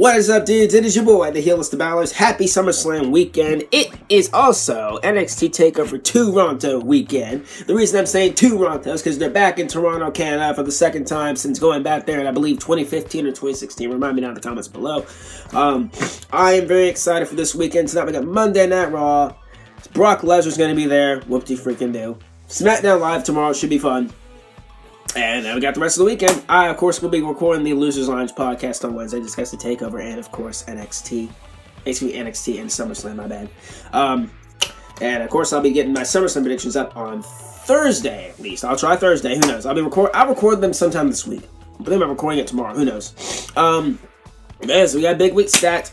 What is up, dudes? It is your boy, the Heelless, the Balors. Happy SummerSlam weekend. It is also NXT Takeover Toronto weekend. The reason I'm saying Toronto is because they're back in Toronto, Canada for the second time since going back there in, I believe, 2015 or 2016. Remind me down in the comments below. I am very excited for this weekend. Tonight we got Monday Night Raw. Brock Lesnar's going to be there. Whoop-de-freaking-do. SmackDown Live tomorrow should be fun. And we got the rest of the weekend. I, of course, will be recording the Losers Lounge podcast on Wednesday, discussing Takeover and, of course, NXT and SummerSlam, my bad. And, of course, I'll be getting my SummerSlam predictions up on Thursday, at least. I'll try Thursday. Who knows? I'll record them sometime this week. But then I'm recording it tomorrow. Who knows? Yeah, so we got a big week stacked.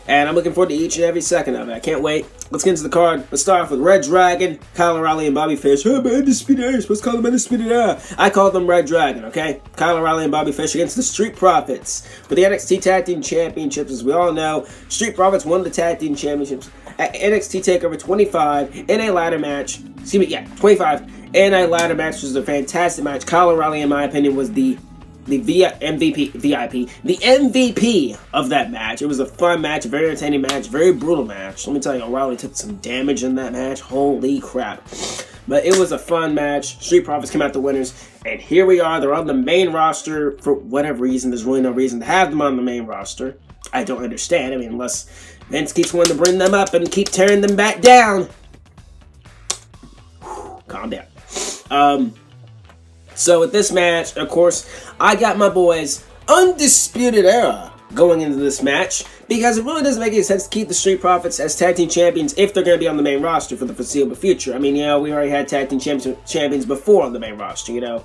And I'm looking forward to each and every second of it. I can't wait. Let's get into the card. Let's start off with Red Dragon, Kyle O'Reilly, and Bobby Fish. Oh, man, Undisputed Era. Supposed to call them Undisputed Era. I call them Red Dragon, okay? Kyle O'Reilly and Bobby Fish against the Street Profits for the NXT Tag Team Championships. As we all know, Street Profits won the Tag Team Championships at NXT Takeover 25 in a ladder match. Excuse me, yeah, 25 in a ladder match, which was a fantastic match. Kyle O'Reilly, in my opinion, was the MVP of that match. It was a fun match, a very entertaining match, very brutal match. Let me tell you, O'Reilly took some damage in that match. Holy crap. But it was a fun match. Street Profits came out the winners. And here we are. They're on the main roster for whatever reason. There's really no reason to have them on the main roster. I don't understand. I mean, unless Vince keeps wanting to bring them up and keep tearing them back down. Calm down. So with this match, of course, I got my boys Undisputed Era going into this match because it really doesn't make any sense to keep the Street Profits as tag team champions if they're going to be on the main roster for the foreseeable future. I mean, you know, we already had tag team champions before on the main roster, you know,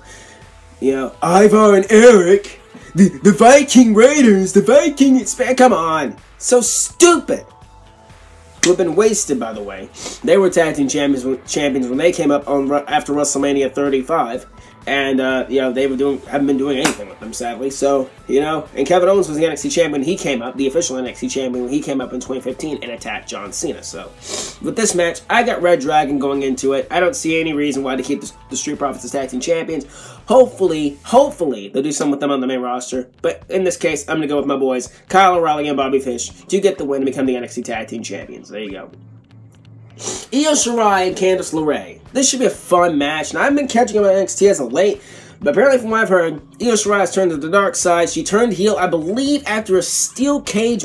Ivar and Eric, the Viking Raiders, the Viking, come on, so stupid. Who have been wasted, by the way. They were tag team champions when they came up after WrestleMania 35. And, you know, haven't been doing anything with them, sadly. So, you know, and Kevin Owens was the NXT champion when he came up, the official NXT champion when he came up in 2015 and attacked John Cena. So, with this match, I got Red Dragon going into it. I don't see any reason why to keep the Street Profits as tag team champions. Hopefully, they'll do something with them on the main roster. But in this case, I'm going to go with my boys, Kyle O'Reilly and Bobby Fish, to get the win and become the NXT tag team champions. There you go. Io Shirai and Candice LeRae. This should be a fun match. Now, I've been catching up on NXT as of late, but apparently from what I've heard, Io Shirai has turned to the dark side. She turned heel, I believe, after a steel cage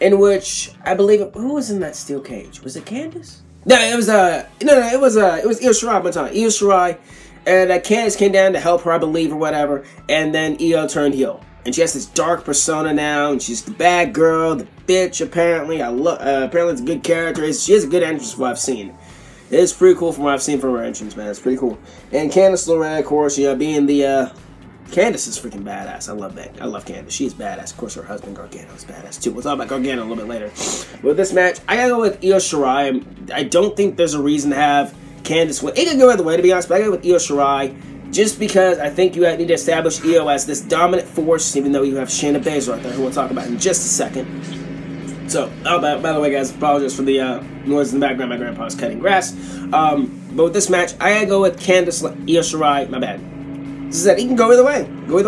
in which, I believe, who was in that steel cage? Was it Candice? No, it was Io Shirai, one time. Io Shirai, and Candice came down to help her, I believe, or whatever, and then Io turned heel. And she has this dark persona now, and she's the bad girl, the bitch, apparently. Apparently it's a good character. She has a good entrance from what I've seen. It's pretty cool from what I've seen from her entrance, man. It's pretty cool. And Candice LeRae, of course, you know, being the, Candice is freaking badass. I love that. I love Candice. She's badass. Of course, her husband, Gargano, is badass, too. We'll talk about Gargano a little bit later. With this match, I gotta go with Io Shirai. I don't think there's a reason to have Candice win. It could go either way, to be honest, but I gotta go with Io Shirai. Just because I think you need to establish Io as this dominant force, even though you have Shayna Baszler out there, who we'll talk about in just a second. So, by the way, guys, apologize for the noise in the background. My grandpa's cutting grass. But with this match, I gotta go with Candice, Io Shirai. My bad. This is it. He can go either way. But I'm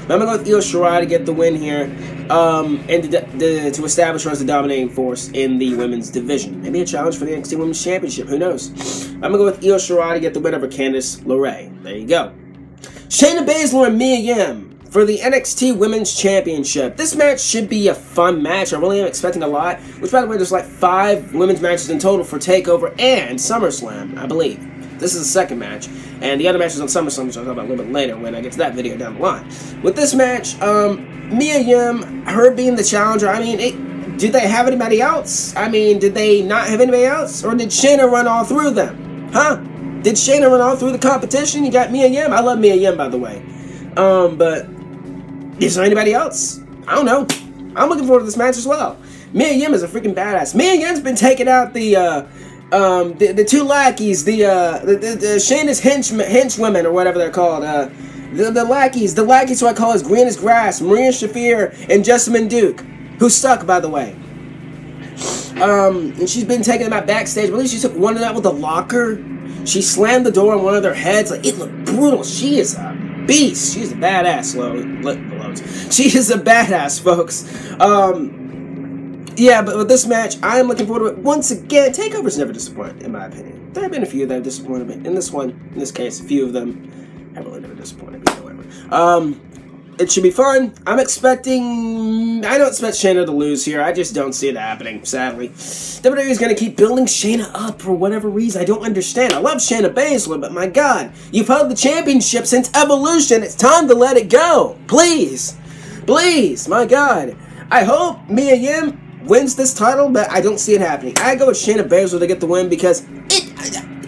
gonna go with Io Shirai to get the win here, and to establish her as the dominating force in the women's division. Maybe a challenge for the NXT Women's Championship. Who knows? I'm gonna go with Io Shirai to get the win over Candice LeRae. There you go. Shayna Baszler and Mia Yim for the NXT Women's Championship. This match should be a fun match. I really am expecting a lot. Which, by the way, there's like 5 women's matches in total for TakeOver and SummerSlam, I believe. This is the second match. And the other match is on SummerSlam, which I'll talk about a little bit later when I get to that video down the line. With this match, Mia Yim, her being the challenger, I mean, did they have anybody else? I mean, did they not have anybody else? Or did Shayna run all through them? Huh? Did Shayna run all through the competition? You got Mia Yim. I love Mia Yim, by the way. But is there anybody else? I don't know. I'm looking forward to this match as well. Mia Yim is a freaking badass. Mia Yim's been taking out the 2 lackeys, the Shayna's henchwomen, or whatever they're called. The lackeys who I call as green as grass, Maria Shafir and Jessamine Duke, who suck, by the way. And she's been taking them out backstage. I believe she took one of them out with a locker. She slammed the door on one of their heads. Like, it looked brutal. She is a beast. She's a badass, modes. She is a badass, folks. Yeah, but with this match, I am looking forward to it. Once again, Takeover's never disappointed, in my opinion. There have been a few that have disappointed me. In this case, a few of them have really never disappointed me, however. It should be fun. I don't expect Shayna to lose here. I just don't see it happening, sadly. WWE is going to keep building Shayna up for whatever reason. I don't understand. I love Shayna Baszler, but my God, you've held the championship since Evolution. It's time to let it go. Please. Please, my God. I hope Mia Yim wins this title, but I don't see it happening. I go with Shayna Baszler to get the win because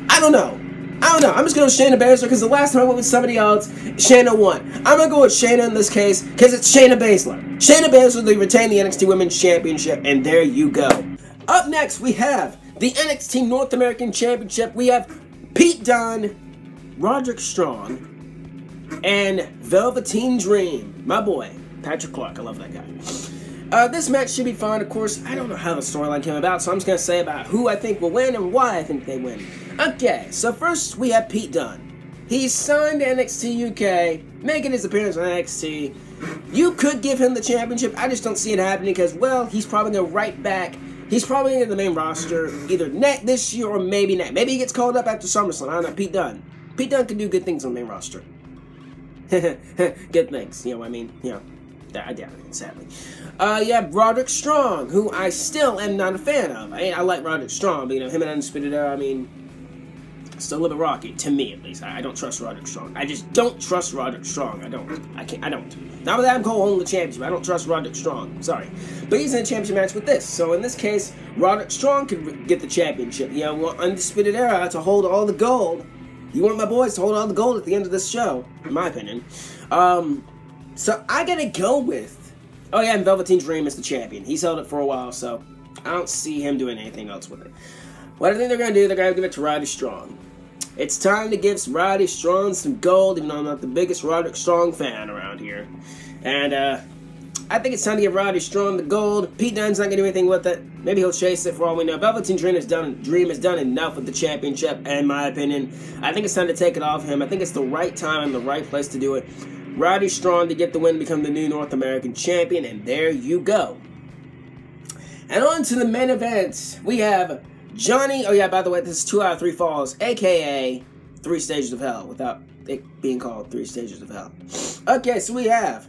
I don't know. I'm just going with Shayna Baszler because the last time I went with somebody else, Shayna won. I'm going to go with Shayna in this case because it's Shayna Baszler. Shayna Baszler, they retain the NXT Women's Championship, and there you go. Up next, we have the NXT North American Championship. We have Pete Dunne, Roderick Strong, and Velveteen Dream. My boy, Patrick Clark. I love that guy. This match should be fun. Of course, I don't know how the storyline came about, so I'm just going to say about who I think will win and why I think they win. Okay, so first we have Pete Dunne. He's signed to NXT UK, making his appearance on NXT. You could give him the championship. I just don't see it happening because, well, he's probably going to right back. He's probably going to the main roster either this year or maybe next. Maybe he gets called up after SummerSlam. I don't know. Pete Dunne. Pete Dunne can do good things on the main roster. Good things. You know what I mean? You know. I doubt it, sadly. You have Roderick Strong, who I still am not a fan of. I like Roderick Strong, but, you know, him and Undisputed Era, I mean, still a little bit rocky, to me at least. I don't trust Roderick Strong. I just don't trust Roderick Strong. I don't. Not with Adam Cole holding the championship. I don't trust Roderick Strong. Sorry. But he's in a championship match with this. So in this case, Roderick Strong could get the championship. You know, want Undisputed Era to hold all the gold. You want my boys to hold all the gold at the end of this show, in my opinion. So I gotta go with... Oh yeah, and Velveteen Dream is the champion. He's held it for a while, so I don't see him doing anything else with it. What I think they're gonna do, they're gonna give it to Roddy Strong. It's time to give Roddy Strong some gold, even though I'm not the biggest Roderick Strong fan around here. And I think it's time to give Roddy Strong the gold. Pete Dunne's not gonna do anything with it. Maybe he'll chase it for all we know. Velveteen Dream has done enough with the championship, in my opinion. I think it's time to take it off him. I think it's the right time and the right place to do it. Roddy Strong to get the win, become the new North American champion, and there you go. And on to the main event. We have Johnny. Oh yeah, by the way, this is 2 out of 3 falls, aka 3 Stages of Hell, without it being called 3 Stages of Hell. Okay, so we have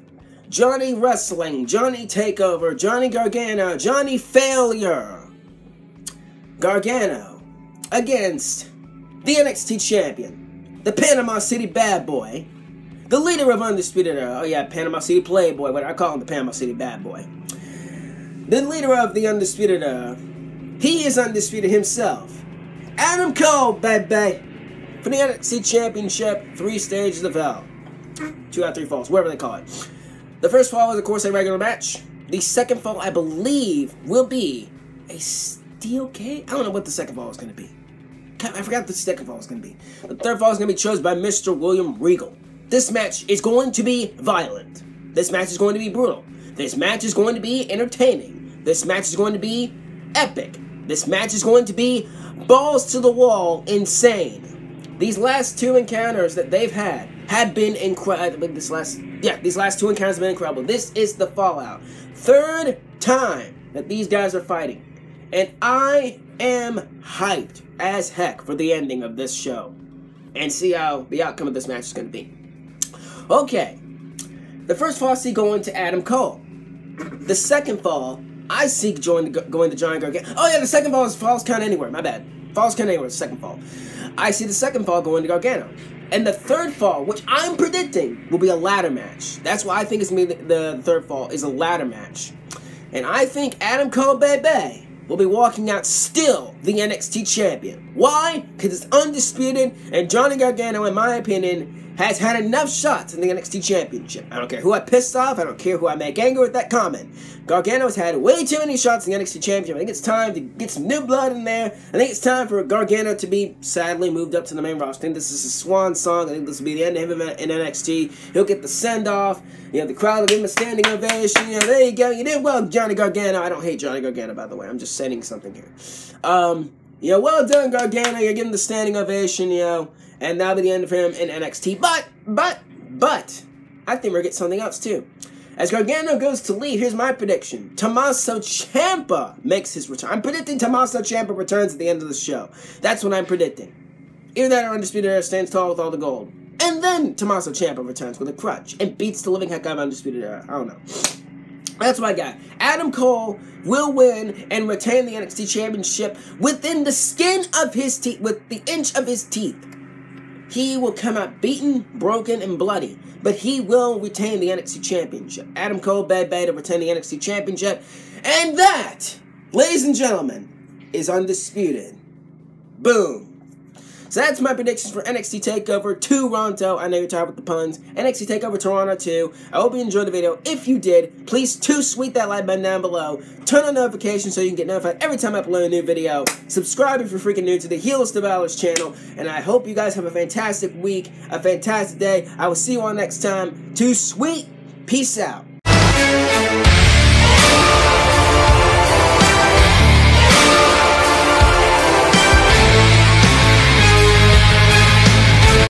Johnny Wrestling, Johnny Takeover, Johnny Gargano, Johnny Failure. Gargano against the NXT champion, the Panama City Bad Boy, the leader of Undisputed Era. Oh yeah, Panama City Playboy, but I call him the Panama City Bad Boy. The leader of the Undisputed Era. He is undisputed himself. Adam Cole, baby. For the NXT Championship, 3 Stages of Hell. 2 out of 3 falls, whatever they call it. The first fall is, of course, a regular match. The second fall, I believe, will be a steel cage. I don't know what the second fall is going to be. I forgot what the second fall is going to be. The third fall is going to be chosen by Mr. William Regal. This match is going to be violent. This match is going to be brutal. This match is going to be entertaining. This match is going to be epic. This match is going to be balls to the wall insane. These last 2 encounters that they've had have been incredible. These last 2 encounters have been incredible. This is the fallout. 3rd time that these guys are fighting. And I am hyped as heck for the ending of this show. And see how the outcome of this match is going to be. Okay, the first fall I see going to Adam Cole. The second fall I see going to Johnny Gargano. Oh yeah, the second fall falls count anywhere. My bad. Falls count anywhere. The second fall. I see the second fall going to Gargano, and the third fall, which I'm predicting, will be a ladder match. That's why I think it's gonna be the third fall is a ladder match, and I think Adam Cole, baby, will be walking out still the NXT champion. Why? Because it's undisputed, and Johnny Gargano, in my opinion, has had enough shots in the NXT Championship. I don't care who I pissed off. I don't care who I make angry with that comment. Gargano has had way too many shots in the NXT Championship. I think it's time to get some new blood in there. I think it's time for Gargano to be, sadly, moved up to the main roster. I think this is a swan song. I think this will be the end of him in NXT. He'll get the send-off. You know, the crowd will give him a standing ovation. You know, there you go. You did well, Johnny Gargano. I don't hate Johnny Gargano, by the way. I'm just saying something here. You know, well done, Gargano. You're getting the standing ovation, you know. And that'll be the end of him in NXT. But, I think we're going to get something else, too. As Gargano goes to leave, here's my prediction. Tommaso Ciampa makes his return. I'm predicting Tommaso Ciampa returns at the end of the show. That's what I'm predicting. Either that or Undisputed Era stands tall with all the gold. And then Tommaso Ciampa returns with a crutch and beats the living heck out of Undisputed Era. I don't know. That's what I got. Adam Cole will win and retain the NXT Championship within the skin of his teeth, with the inch of his teeth. He will come out beaten, broken, and bloody, but he will retain the NXT Championship. Adam Cole, Bad Bay to retain the NXT Championship. And that, ladies and gentlemen, is Undisputed. Boom. So that's my predictions for NXT TakeOver Toronto. I know you're tired with the puns. NXT TakeOver Toronto 2. I hope you enjoyed the video. If you did, please sweet that like button down below. Turn on notifications so you can get notified every time I upload a new video. Subscribe if you're freaking new to the Heels to Balor's channel. And I hope you guys have a fantastic week, a fantastic day. I will see you all next time. Too sweet. Peace out.